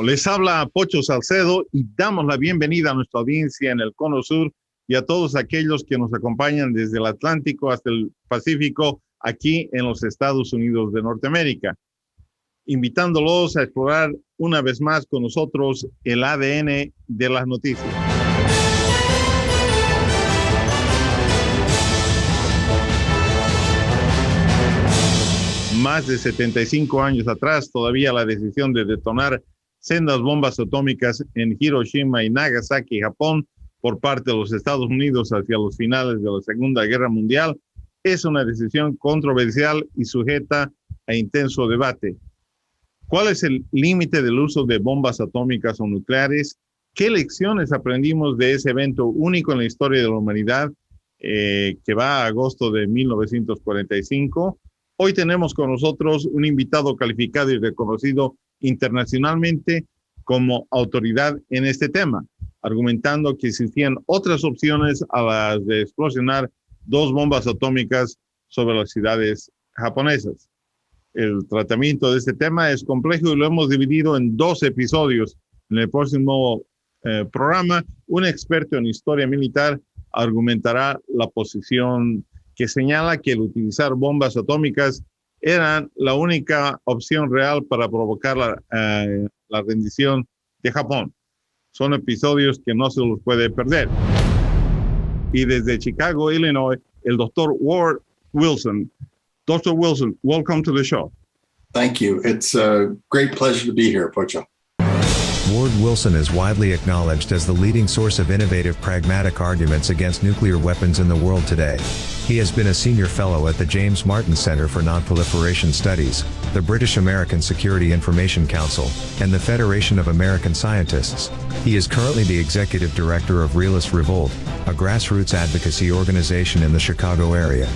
Les habla Pocho Salcedo y damos la bienvenida a nuestra audiencia en el Cono Sur y a todos aquellos que nos acompañan desde el Atlántico hasta el Pacífico aquí en los Estados Unidos de Norteamérica, invitándolos a explorar una vez más con nosotros el ADN de las noticias. Más de 75 años atrás, todavía la decisión de detonar sendas bombas atómicas en Hiroshima y Nagasaki, Japón, por parte de los Estados Unidos hacia los finales de la Segunda Guerra Mundial, es una decisión controversial y sujeta a intenso debate. ¿Cuál es el límite del uso de bombas atómicas o nucleares? ¿Qué lecciones aprendimos de ese evento único en la historia de la humanidad que va a agosto de 1945? Hoy tenemos con nosotros un invitado calificado y reconocido internacionalmente como autoridad en este tema, argumentando que existían otras opciones a las de explosionar dos bombas atómicas sobre las ciudades japonesas. El tratamiento de este tema es complejo y lo hemos dividido en 2 episodios. En el próximo programa, un experto en historia militar argumentará la posición que señala que el utilizar bombas atómicas eran la única opción real para provocar la rendición de Japón. Son episodios que no se los puede perder. Y desde Chicago, Illinois, el doctor Ward Wilson. Dr. Wilson, welcome to the show. Thank you. It's a great pleasure to be here, Pocho. Ward Wilson is widely acknowledged as the leading source of innovative pragmatic arguments against nuclear weapons in the world today. He has been a senior fellow at the James Martin Center for Nonproliferation Studies, the British American Security Information Council, and the Federation of American Scientists. He is currently the executive director of Realist Revolt, a grassroots advocacy organization in the Chicago area.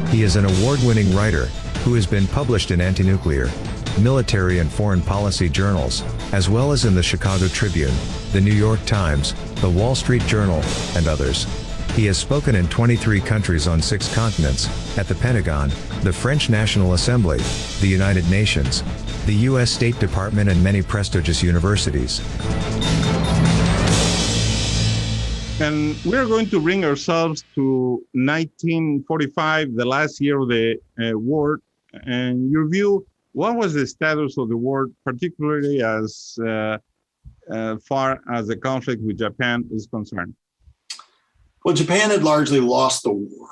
He is an award-winning writer, who has been published in anti-nuclear, military and foreign policy journals, as well as in the Chicago Tribune, the New York Times, the Wall Street Journal, and others. He has spoken in 23 countries on 6 continents, at the Pentagon, the French National Assembly, the United Nations, the U.S. State Department and many prestigious universities. And we're going to bring ourselves to 1945, the last year of the war, and your view. What was the status of the war, particularly as far as the conflict with Japan is concerned? Well, Japan had largely lost the war.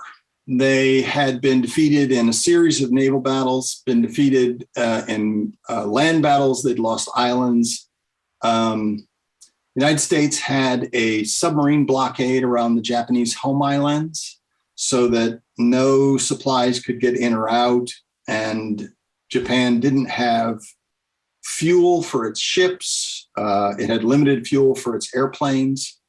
They had been defeated in a series of naval battles, been defeated in land battles. They'd lost islands. The United States had a submarine blockade around the Japanese home islands so that no supplies could get in or out, and Japan didn't have fuel for its ships. It had limited fuel for its airplanes.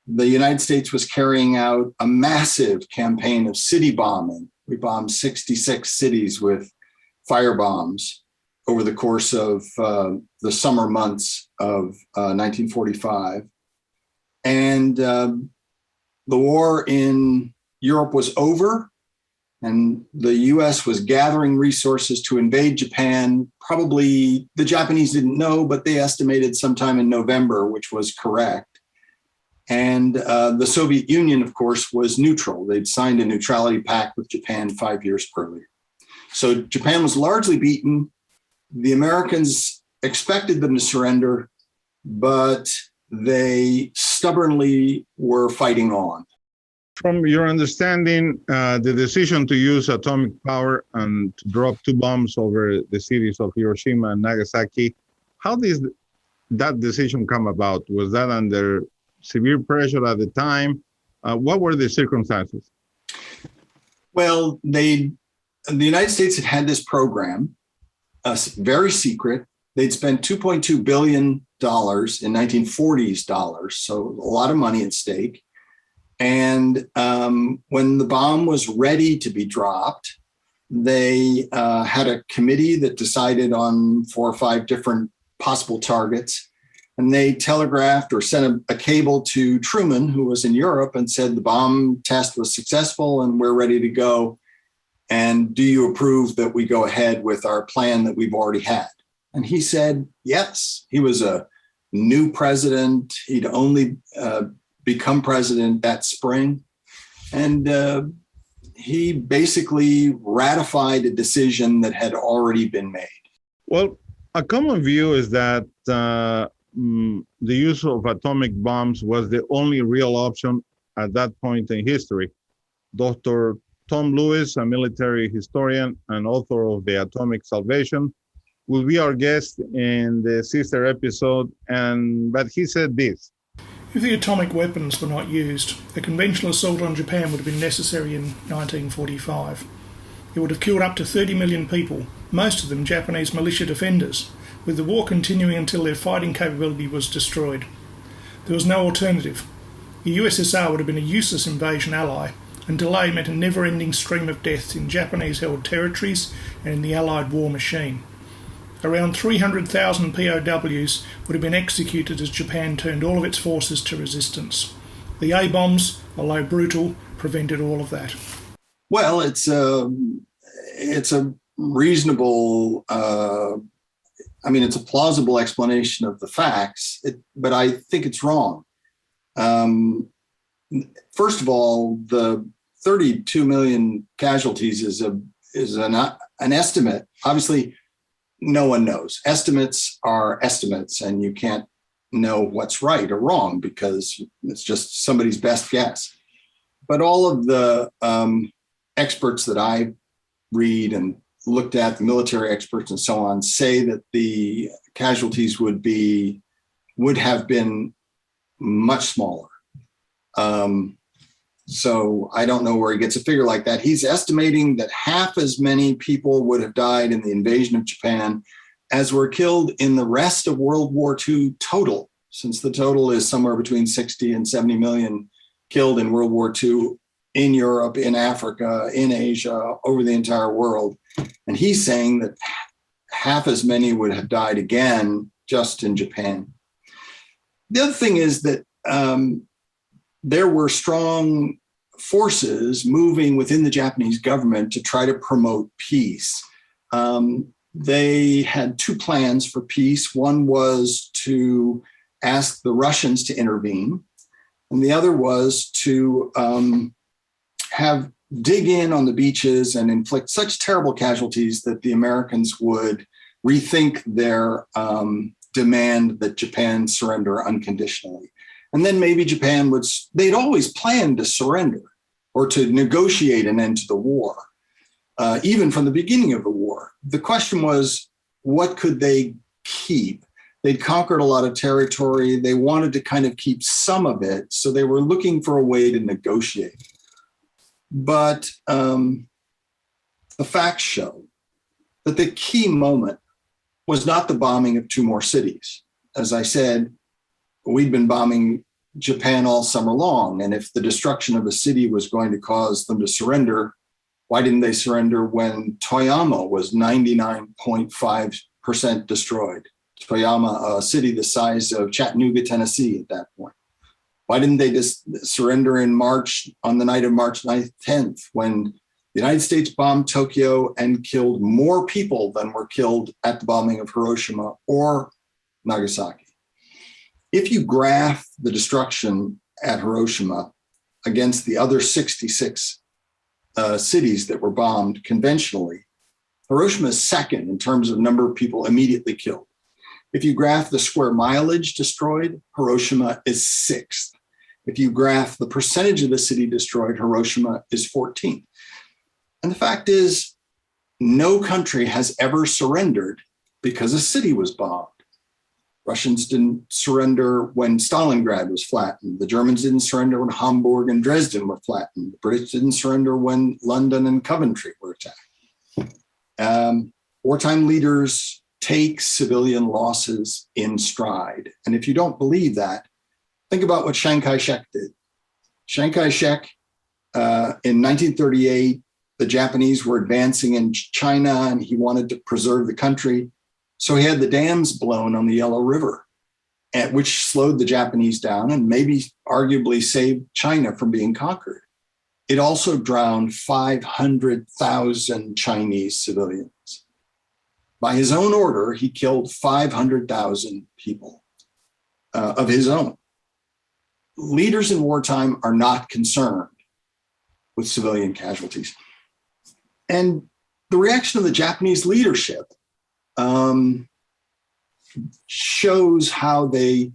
The United States was carrying out a massive campaign of city bombing. We bombed 66 cities with firebombs over the course of the summer months of 1945. And the war in Europe was over. And the US was gathering resources to invade Japan. Probably the Japanese didn't know, but they estimated sometime in November, which was correct. And the Soviet Union, of course, was neutral. They'd signed a neutrality pact with Japan 5 years earlier. So Japan was largely beaten. The Americans expected them to surrender, but they stubbornly were fighting on. From your understanding, the decision to use atomic power and to drop 2 bombs over the cities of Hiroshima and Nagasaki, how did that decision come about? Was that under severe pressure at the time? What were the circumstances? Well, the United States had had this program, very secret. They'd spent $2.2 billion in 1940s dollars, so a lot of money at stake. And when the bomb was ready to be dropped, they had a committee that decided on 4 or 5 different possible targets. And they telegraphed or sent a cable to Truman, who was in Europe, and said the bomb test was successful and we're ready to go. And do you approve that we go ahead with our plan that we've already had? And he said, yes. He was a new president. He'd only become president that spring. And he basically ratified a decision that had already been made. Well, a common view is that the use of atomic bombs was the only real option at that point in history. Dr. Tom Lewis, a military historian and author of The Atomic Salvation, will be our guest in the sister episode, but he said this. If the atomic weapons were not used, a conventional assault on Japan would have been necessary in 1945. It would have killed up to 30 million people, most of them Japanese militia defenders, with the war continuing until their fighting capability was destroyed. There was no alternative. The USSR would have been a useless invasion ally, and delay meant a never-ending stream of deaths in Japanese-held territories and in the Allied war machine. Around 300,000 POWs would have been executed as Japan turned all of its forces to resistance. The A-bombs, although brutal, prevented all of that. Well, it's a reasonable, it's a plausible explanation of the facts, but I think it's wrong. First of all, the 32 million casualties is an estimate. Obviously, no one knows. Estimates are estimates, and you can't know what's right or wrong because it's just somebody's best guess. But all of the experts that I read and looked at, the military experts and so on, say that the casualties would have been much smaller. So I don't know where he gets a figure like that. He's estimating that half as many people would have died in the invasion of Japan as were killed in the rest of World War II total, since the total is somewhere between 60 and 70 million killed in World War II in Europe, in Africa, in Asia, over the entire world. And he's saying that half as many would have died again just in Japan. The other thing is that there were strong forces moving within the Japanese government to try to promote peace. They had two plans for peace. One was to ask the Russians to intervene, and the other was to dig in on the beaches and inflict such terrible casualties that the Americans would rethink their demand that Japan surrender unconditionally. And then maybe Japan they'd always planned to surrender or to negotiate an end to the war, even from the beginning of the war. The question was, what could they keep? They'd conquered a lot of territory. They wanted to kind of keep some of it. So they were looking for a way to negotiate. But the facts show that the key moment was not the bombing of two more cities. As I said, we'd been bombing Japan all summer long. And if the destruction of a city was going to cause them to surrender, why didn't they surrender when Toyama was 99.5% destroyed? Toyama, a city the size of Chattanooga, Tennessee at that point. Why didn't they just surrender in March, on the night of March 9th, 10th, when the United States bombed Tokyo and killed more people than were killed at the bombing of Hiroshima or Nagasaki? If you graph the destruction at Hiroshima against the other 66 cities that were bombed conventionally, Hiroshima is second in terms of number of people immediately killed. If you graph the square mileage destroyed, Hiroshima is sixth. If you graph the percentage of the city destroyed, Hiroshima is 14th. And the fact is, no country has ever surrendered because a city was bombed. Russians didn't surrender when Stalingrad was flattened. The Germans didn't surrender when Hamburg and Dresden were flattened. The British didn't surrender when London and Coventry were attacked. Wartime leaders take civilian losses in stride. And if you don't believe that, think about what Chiang Kai-shek did. Chiang Kai-shek, in 1938, the Japanese were advancing in China and he wanted to preserve the country. So he had the dams blown on the Yellow River, which slowed the Japanese down and maybe arguably saved China from being conquered. It also drowned 500,000 Chinese civilians. By his own order, he killed 500,000 people. of his own. Leaders in wartime are not concerned with civilian casualties. And the reaction of the Japanese leadership shows how they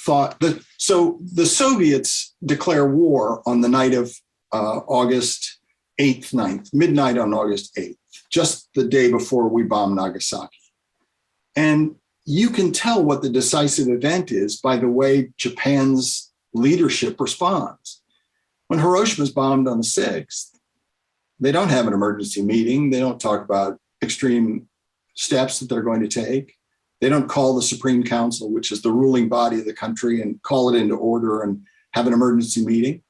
thought. So the Soviets declare war on the night of August 8th, 9th, midnight on August 8th, just the day before we bombed Nagasaki. And you can tell what the decisive event is by the way Japan's leadership responds. When Hiroshima is bombed on the 6th, they don't have an emergency meeting. They don't talk about extreme steps that they're going to take. They don't call the Supreme Council, which is the ruling body of the country, and call it into order and have an emergency meeting.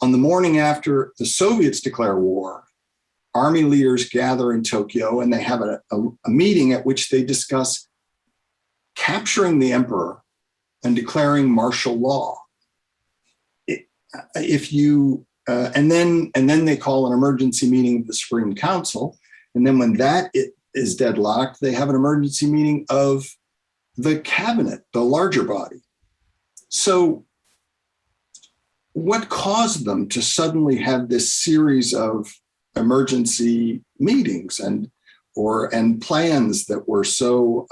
On the morning after the Soviets declare war, army leaders gather in Tokyo and they have a meeting at which they discuss capturing the emperor and declaring martial law. And then they call an emergency meeting of the Supreme Council. And then when that is deadlocked, they have an emergency meeting of the cabinet, the larger body. So what caused them to suddenly have this series of emergency meetings and plans that were so,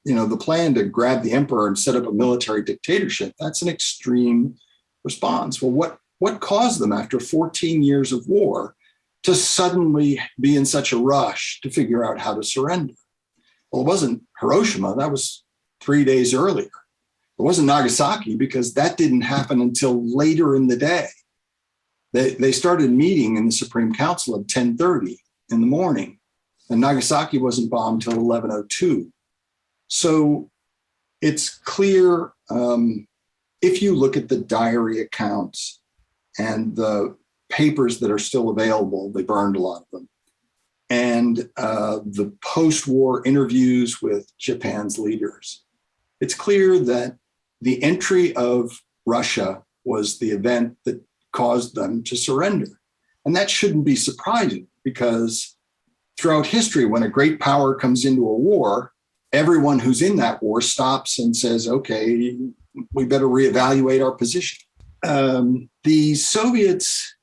the plan to grab the emperor and set up a military dictatorship? That's an extreme response. Well, what caused them after 14 years of war to suddenly be in such a rush to figure out how to surrender? Well, it wasn't Hiroshima. That was 3 days earlier. It wasn't Nagasaki, because that didn't happen until later in the day. They started meeting in the Supreme Council at 10:30 in the morning, and Nagasaki wasn't bombed till 11:02. So it's clear, if you look at the diary accounts and the papers that are still available, they burned a lot of them, and the post-war interviews with Japan's leaders, it's clear that the entry of Russia was the event that caused them to surrender. And that shouldn't be surprising, because throughout history, when a great power comes into a war, everyone who's in that war stops and says, okay, we better reevaluate our position. The Soviets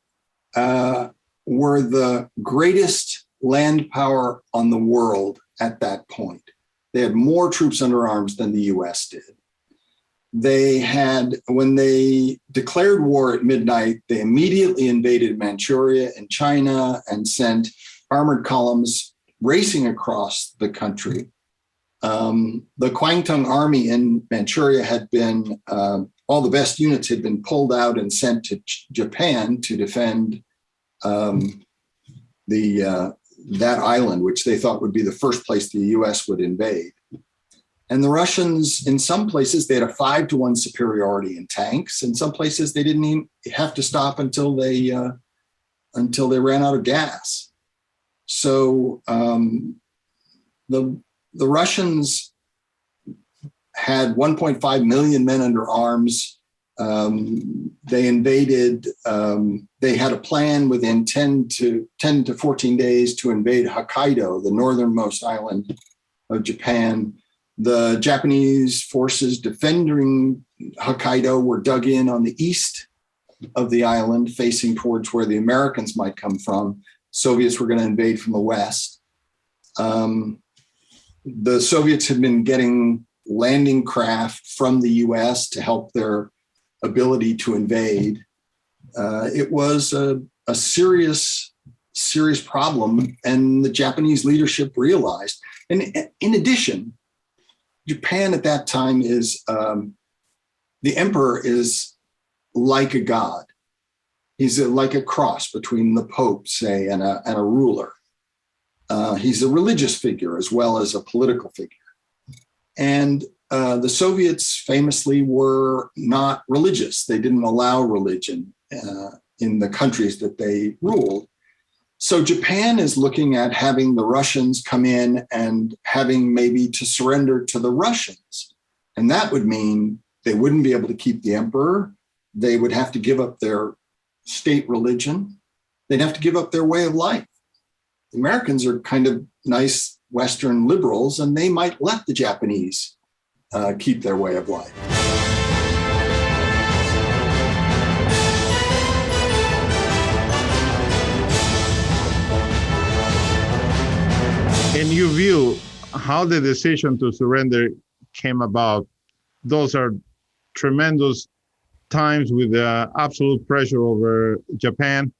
were the greatest land power on the world at that point. They had more troops under arms than the US did. They had, when they declared war at midnight, they immediately invaded Manchuria and China and sent armored columns racing across the country. The Kwangtung army in Manchuria had been, all the best units had been pulled out and sent to Japan to defend that island, which they thought would be the first place the US would invade. And the Russians, in some places, they had a 5-to-1 superiority in tanks. In some places, they didn't even have to stop until they ran out of gas. So the Russians had 1.5 million men under arms. They invaded. They had a plan within 10 to 14 days to invade Hokkaido, the northernmost island of Japan. The Japanese forces defending Hokkaido were dug in on the east of the island, facing towards where the Americans might come from. Soviets were going to invade from the west. The Soviets had been getting landing craft from the US to help their ability to invade. It was a serious problem, and the Japanese leadership realized. And in addition, Japan at that time is, the emperor is like a god. He's like a cross between the Pope, say, and a ruler. He's a religious figure as well as a political figure. And the Soviets famously were not religious. They didn't allow religion in the countries that they ruled. So Japan is looking at having the Russians come in and having maybe to surrender to the Russians. And that would mean they wouldn't be able to keep the emperor. They would have to give up their state religion. They'd have to give up their way of life. The Americans are kind of nice Western liberals, and they might let the Japanese keep their way of life. in your view, how the decision to surrender came about? Those are tremendous times with absolute pressure over Japan,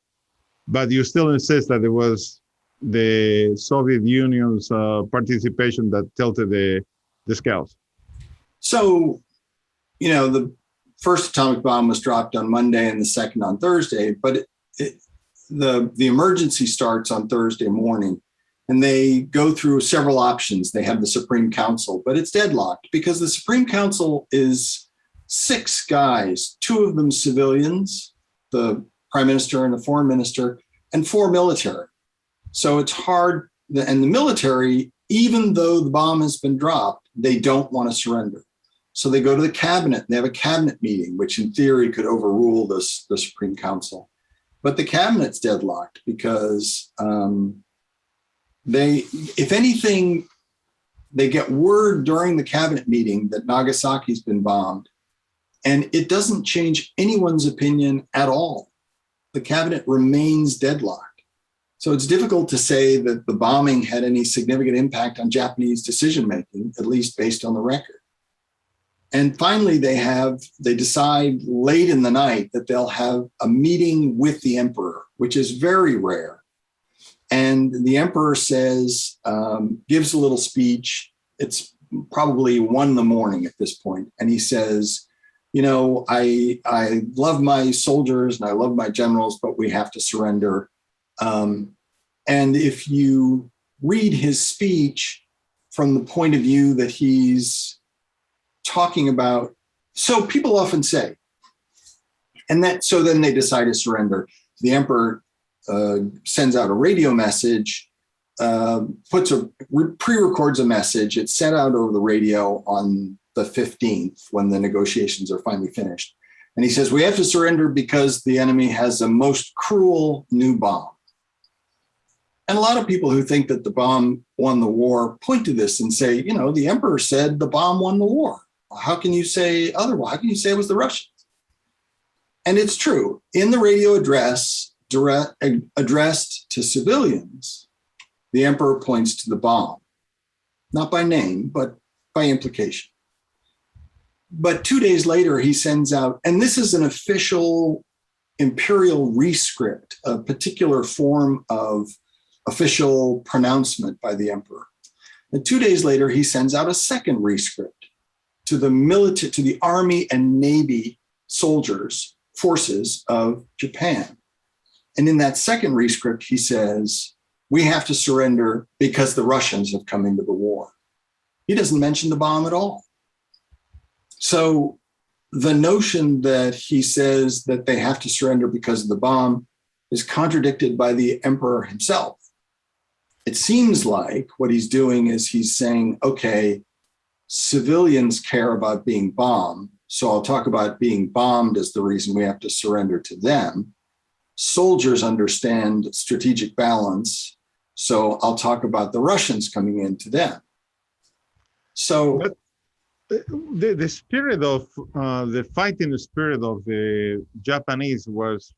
but you still insist that it was the Soviet Union's participation that tilted the scales. So, the first atomic bomb was dropped on Monday and the second on Thursday, but the emergency starts on Thursday morning, and they go through several options. They have the Supreme Council, but it's deadlocked because the Supreme Council is 6 guys, 2 of them civilians, the prime minister and the foreign minister, and 4 military. So it's hard. And the military, even though the bomb has been dropped, they don't want to surrender. So they go to the cabinet and they have a cabinet meeting, which in theory could overrule the Supreme Council. But the cabinet's deadlocked because if anything, they get word during the cabinet meeting that Nagasaki's been bombed, and it doesn't change anyone's opinion at all. The cabinet remains deadlocked. So it's difficult to say that the bombing had any significant impact on Japanese decision-making, at least based on the record. And finally, they decide late in the night that they'll have a meeting with the emperor, which is very rare. And the emperor says, gives a little speech. It's probably 1 a.m. at this point. And he says, I love my soldiers and I love my generals, but we have to surrender. And if you read his speech from the point of view that he's talking about, so people often say, so then they decide to surrender. The emperor sends out a radio message, pre-records a message. It's sent out over the radio on the 15th when the negotiations are finally finished. And he says, we have to surrender because the enemy has a most cruel new bomb. And a lot of people who think that the bomb won the war point to this and say, the emperor said the bomb won the war. How can you say otherwise? How can you say it was the Russians? And it's true. In the radio address addressed to civilians, the emperor points to the bomb, not by name, but by implication. But 2 days later, he sends out, and this is an official imperial rescript, a particular form of official pronouncement by the emperor. And 2 days later, he sends out a second rescript to the army and navy forces of Japan. And in that second rescript, he says, we have to surrender because the Russians have come into the war. He doesn't mention the bomb at all. So the notion that he says that they have to surrender because of the bomb is contradicted by the emperor himself. It seems like what he's doing is he's saying, okay, civilians care about being bombed, so I'll talk about being bombed as the reason we have to surrender to them. Soldiers understand strategic balance, so I'll talk about the Russians coming into them. So the spirit of the fighting spirit of the Japanese was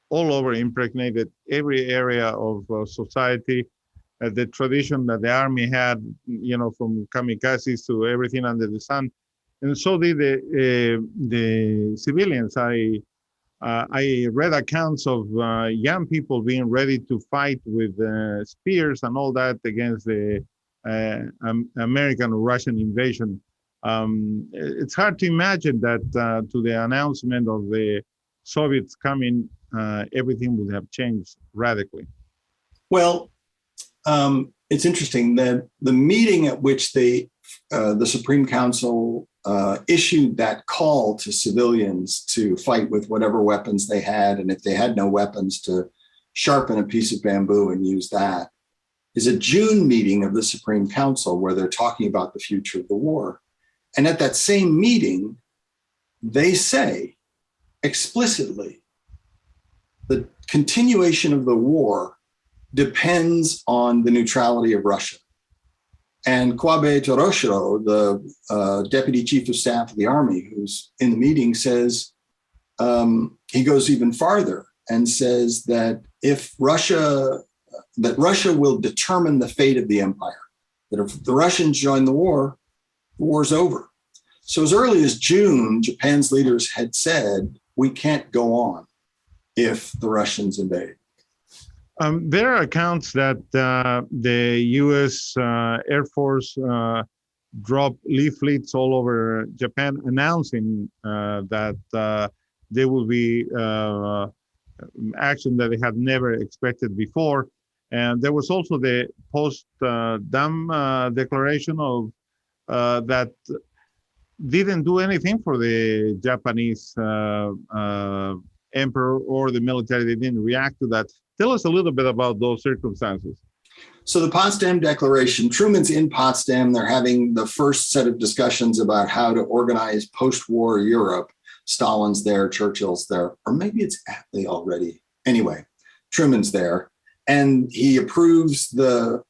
all over, impregnated every area of society. The tradition that the army had, from kamikazes to everything under the sun, and so did the civilians. I read accounts of young people being ready to fight with spears and all that against the American or Russian invasion. It's hard to imagine that to the announcement of the Soviets coming, everything would have changed radically. Well, it's interesting that the meeting at which the Supreme Council issued that call to civilians to fight with whatever weapons they had, and if they had no weapons, to sharpen a piece of bamboo and use that, is a June meeting of the Supreme Council where they're talking about the future of the war. And at that same meeting, they say explicitly the continuation of the war depends on the neutrality of Russia. And Kwabe Toroshiro, the deputy chief of staff of the army, who's in the meeting, says, he goes even farther and says that if Russia that Russia will determine the fate of the empire. That if the Russians join the war's over. So as early as June, Japan's leaders had said, we can't go on if the Russians invade. There are accounts that the U.S. Air Force dropped leaflets all over Japan announcing that there will be action that they had never expected before. And there was also the post-Dam declaration of that didn't do anything for the Japanese emperor or the military. They didn't react to that. Tell us a little bit about those circumstances. So the Potsdam Declaration, Truman's in Potsdam. They're having the first set of discussions about how to organize post-war Europe. Stalin's there, Churchill's there, or maybe it's Attlee already. Anyway, Truman's there. And he approves the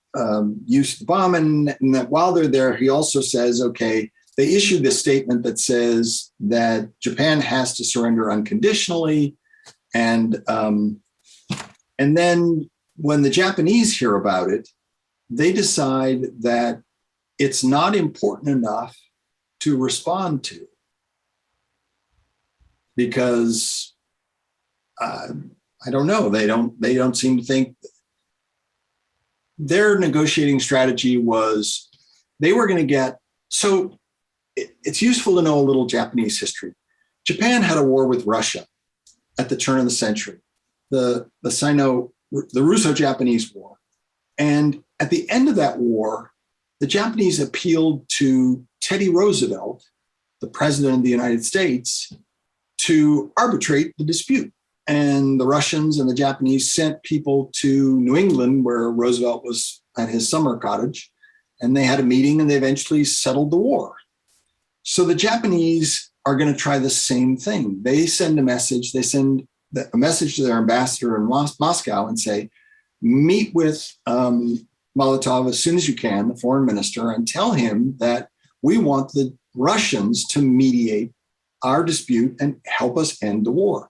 use of the bomb. And that while they're there, he also says, okay, they issued this statement that says that Japan has to surrender unconditionally. And then when the Japanese hear about it, they decide that it's not important enough to respond to. Because I don't know, they don't seem to think their negotiating strategy was they were going to get, so it's useful to know a little Japanese history. Japan had a war with Russia at the turn of the century, the Russo-Japanese War. And at the end of that war, the Japanese appealed to Teddy Roosevelt, the president of the United States, to arbitrate the dispute. And the Russians and the Japanese sent people to New England, where Roosevelt was at his summer cottage, and they had a meeting and they eventually settled the war. So the Japanese are going to try the same thing. They send a message. They send a message to their ambassador in Moscow and say, meet with Molotov as soon as you can, the foreign minister, and tell him that we want the Russians to mediate our dispute and help us end the war.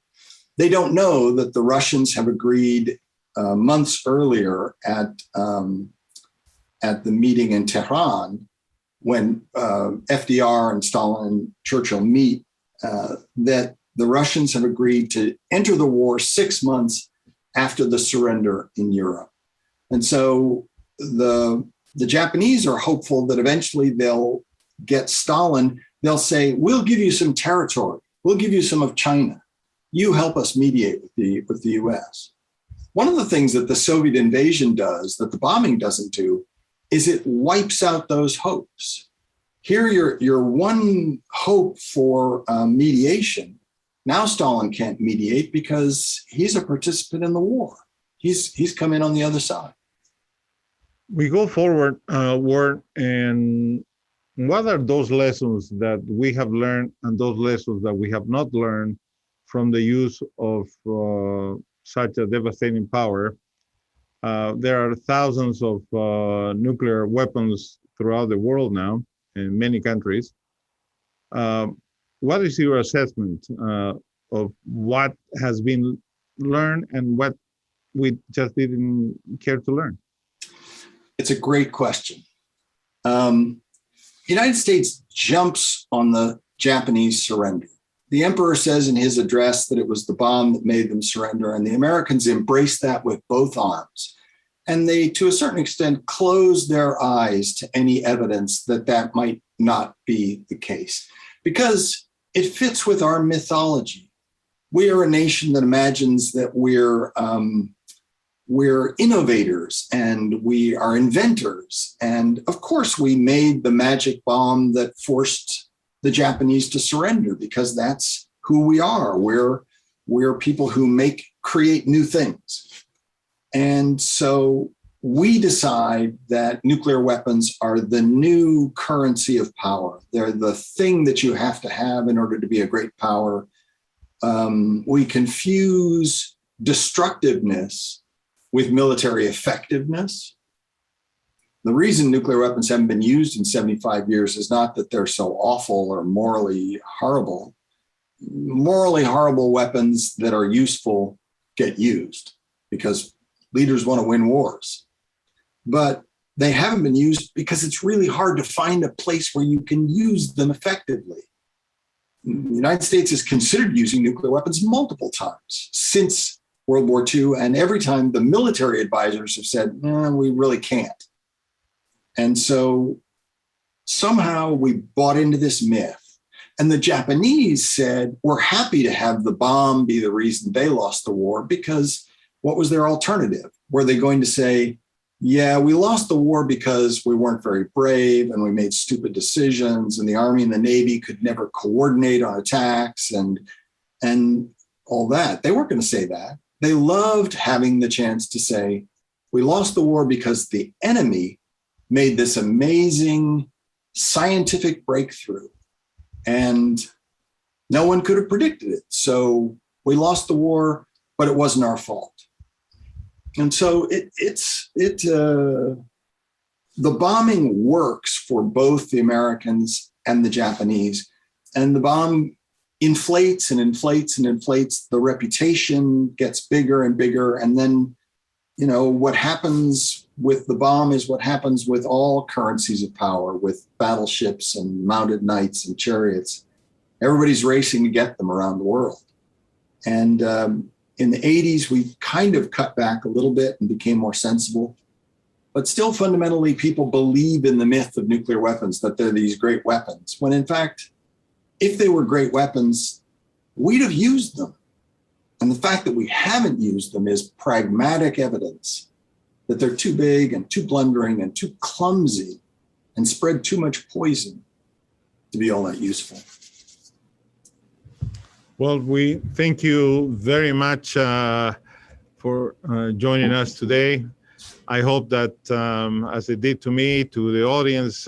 They don't know that the Russians have agreed months earlier at the meeting in Tehran when FDR and Stalin and Churchill meet, that the Russians have agreed to enter the war 6 months after the surrender in Europe. And so the Japanese are hopeful that eventually they'll get Stalin. They'll say, we'll give you some territory. We'll give you some of China. You help us mediate with the US. One of the things that the Soviet invasion does that the bombing doesn't do is it wipes out those hopes. Here, your one hope for mediation, now Stalin can't mediate because he's a participant in the war. He's come in on the other side. We go forward, Ward, and what are those lessons that we have learned and those lessons that we have not learned from the use of such a devastating power? There are thousands of nuclear weapons throughout the world now in many countries. What is your assessment of what has been learned and what we just didn't care to learn? It's a great question. The United States jumps on the Japanese surrender. The emperor says in his address that it was the bomb that made them surrender, and the Americans embraced that with both arms. And they, to a certain extent, closed their eyes to any evidence that that might not be the case, because it fits with our mythology. We are a nation that imagines that we're innovators and we are inventors. And of course, we made the magic bomb that forced the Japanese to surrender, because that's who we are. We're people who create new things. And so we decide that nuclear weapons are the new currency of power. They're the thing that you have to have in order to be a great power. We confuse destructiveness with military effectiveness. The reason nuclear weapons haven't been used in 75 years is not that they're so awful or morally horrible. Morally horrible weapons that are useful get used because leaders want to win wars. But they haven't been used because it's really hard to find a place where you can use them effectively. The United States has considered using nuclear weapons multiple times since World War II, and every time the military advisors have said, we really can't. And so somehow we bought into this myth. And the Japanese said, we're happy to have the bomb be the reason they lost the war, because what was their alternative? Were they going to say, yeah, we lost the war because we weren't very brave and we made stupid decisions and the Army and the Navy could never coordinate on attacks and all that? They weren't going to say that. They loved having the chance to say, we lost the war because the enemy made this amazing scientific breakthrough and no one could have predicted it. So we lost the war, but it wasn't our fault. And so the bombing works for both the Americans and the Japanese, and the bomb inflates and inflates and inflates. The reputation gets bigger and bigger. And then, what happens with the bomb is what happens with all currencies of power, with battleships and mounted knights and chariots. Everybody's racing to get them around the world. And in the 80s, we kind of cut back a little bit and became more sensible. But still, fundamentally, people believe in the myth of nuclear weapons, that they're these great weapons, when in fact, if they were great weapons, we'd have used them. And the fact that we haven't used them is pragmatic evidence that they're too big and too blundering and too clumsy and spread too much poison to be all that useful. Well, we thank you very much for joining us today. I hope that, as it did to me, to the audience,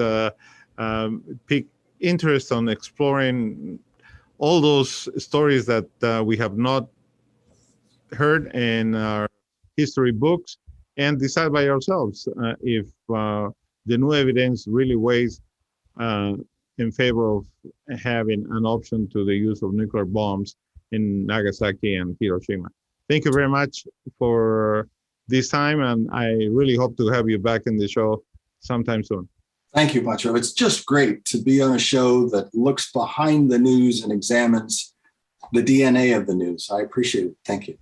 pique interest on exploring all those stories that we have not heard in our history books, and decide by ourselves if the new evidence really weighs in favor of having an option to the use of nuclear bombs in Nagasaki and Hiroshima. Thank you very much for this time, and I really hope to have you back in the show sometime soon. Thank you, Pacho. It's just great to be on a show that looks behind the news and examines the DNA of the news. I appreciate it. Thank you.